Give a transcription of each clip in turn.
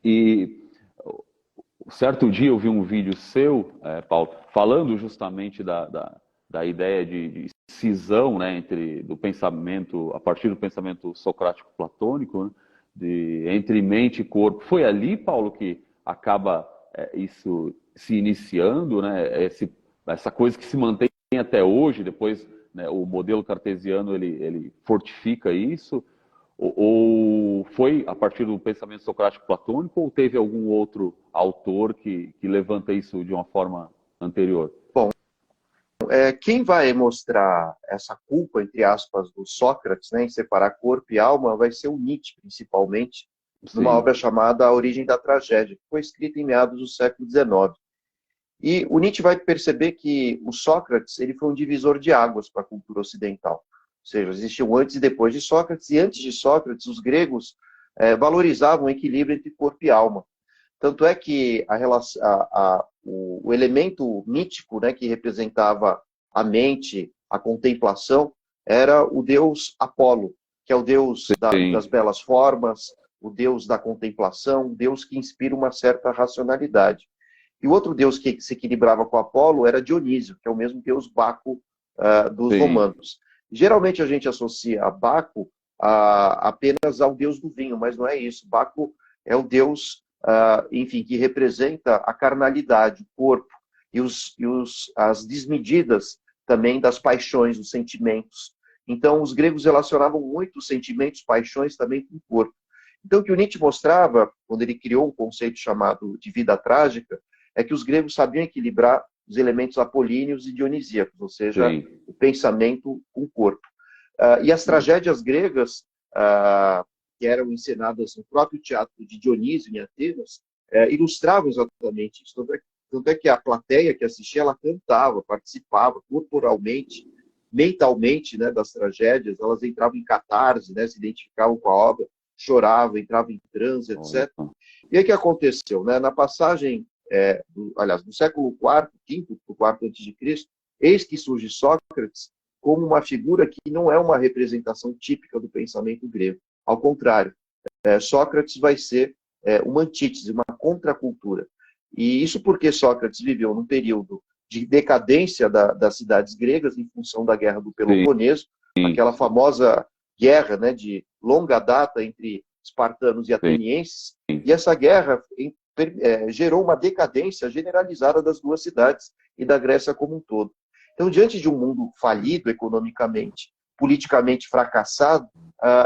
E certo dia eu vi um vídeo seu, Paulo, falando justamente da ideia de cisão, né, entre do pensamento, a partir do pensamento socrático-platônico, né, entre mente e corpo. Foi ali, Paulo, que acaba isso se iniciando, né, essa coisa que se mantém até hoje, depois, né, o modelo cartesiano ele fortifica isso, ou foi a partir do pensamento socrático platônico, ou teve algum outro autor que levanta isso de uma forma anterior? Bom, quem vai mostrar essa culpa, entre aspas, do Sócrates, né, em separar corpo e alma, vai ser o Nietzsche, principalmente, numa Sim, obra chamada A Origem da Tragédia, que foi escrita em meados do século XIX. E o Nietzsche vai perceber que o Sócrates ele foi um divisor de águas para a cultura ocidental. Ou seja, existiam antes e depois de Sócrates, e antes de Sócrates, os gregos valorizavam o equilíbrio entre corpo e alma. Tanto é que o elemento mítico, né, que representava a mente, a contemplação, era o deus Apolo, que é o deus das sim, belas formas, o deus da contemplação, o deus que inspira uma certa racionalidade. E o outro deus que se equilibrava com Apolo era Dionísio, que é o mesmo deus Baco dos sim, romanos. Geralmente a gente associa Baco apenas ao deus do vinho, mas não é isso. Baco é o deus, enfim, que representa a carnalidade, o corpo, as desmedidas também das paixões, dos sentimentos. Então, os gregos relacionavam muito os sentimentos, paixões também com o corpo. Então, o que o Nietzsche mostrava, quando ele criou um conceito chamado de vida trágica, é que os gregos sabiam equilibrar os elementos apolíneos e dionisíacos, ou seja, sim, o pensamento com o corpo. E as sim, tragédias gregas, que eram encenadas no próprio teatro de Dionísio, em Atenas, ilustravam exatamente isso. Tanto é que a plateia que assistia, ela cantava, participava corporalmente, mentalmente, né, das tragédias, elas entravam em catarse, né, se identificavam com a obra, choravam, entravam em transe, olha etc. só. E aí o que aconteceu? Né? Na passagem, aliás, do século IV, V para o quarto antes de Cristo, eis que surge Sócrates como uma figura que não é uma representação típica do pensamento grego. Ao contrário, Sócrates vai ser uma antítese, uma contracultura. E isso porque Sócrates viveu num período de decadência das cidades gregas em função da Guerra do Sim, Peloponeso, aquela famosa guerra, né, de longa data entre espartanos e atenienses, sim, e essa guerra gerou uma decadência generalizada das duas cidades e da Grécia como um todo. Então, diante de um mundo falido economicamente, politicamente fracassado,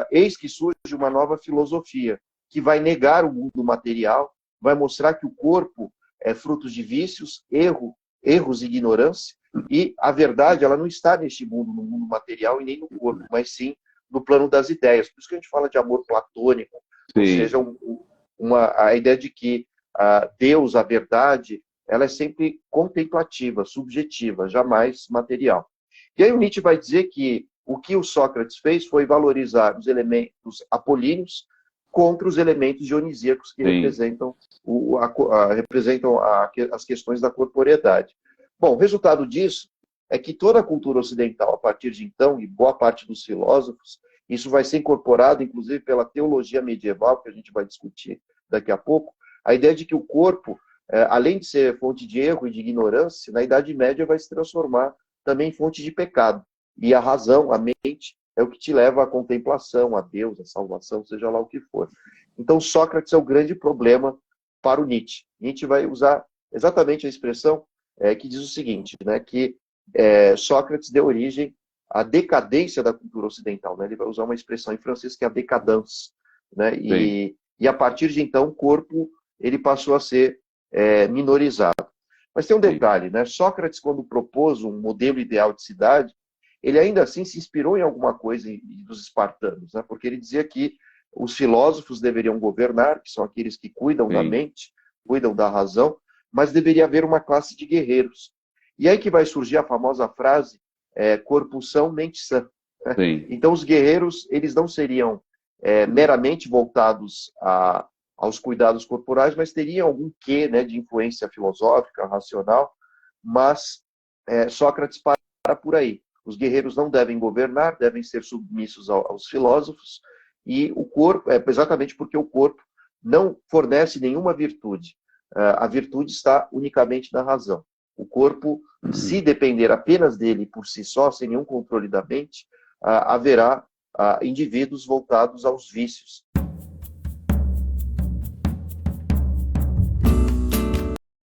eis que surge uma nova filosofia que vai negar o mundo material, vai mostrar que o corpo é fruto de vícios, erros e ignorância, e a verdade ela não está neste mundo, no mundo material e nem no corpo, mas sim no plano das ideias. Por isso que a gente fala de amor platônico, ou seja, sim, a ideia de que Deus, a verdade, ela é sempre contemplativa, subjetiva, jamais material. E aí o Nietzsche vai dizer que o que o Sócrates fez foi valorizar os elementos apolíneos contra os elementos dionisíacos que sim, representam as questões da corporeidade. Bom, o resultado disso é que toda a cultura ocidental, a partir de então, e boa parte dos filósofos, isso vai ser incorporado, inclusive, pela teologia medieval, que a gente vai discutir daqui a pouco, a ideia de que o corpo, além de ser fonte de erro e de ignorância, na Idade Média vai se transformar também em fonte de pecado. E a razão, a mente, é o que te leva à contemplação, a Deus, à salvação, seja lá o que for. Então, Sócrates é o grande problema para o Nietzsche. Nietzsche vai usar exatamente a expressão que diz o seguinte, né, que Sócrates deu origem à decadência da cultura ocidental. Né? Ele vai usar uma expressão em francês que é a décadence. Né? sim, E a partir de então, o corpo ele passou a ser minorizado. Mas tem um sim, detalhe, né? Sócrates, quando propôs um modelo ideal de cidade, ele ainda assim se inspirou em alguma coisa dos espartanos, né? Porque ele dizia que os filósofos deveriam governar, que são aqueles que cuidam da sim, mente, cuidam da razão, mas deveria haver uma classe de guerreiros. E aí que vai surgir a famosa frase corpo são, mente sã. Né? sim, Então os guerreiros, eles não seriam meramente voltados aos cuidados corporais, mas teriam algum quê, né, de influência filosófica, racional, mas Sócrates para por aí. Os guerreiros não devem governar, devem ser submissos aos filósofos, e o corpo, exatamente porque o corpo não fornece nenhuma virtude. A virtude está unicamente na razão. O corpo, se depender apenas dele por si só, sem nenhum controle da mente, haverá indivíduos voltados aos vícios,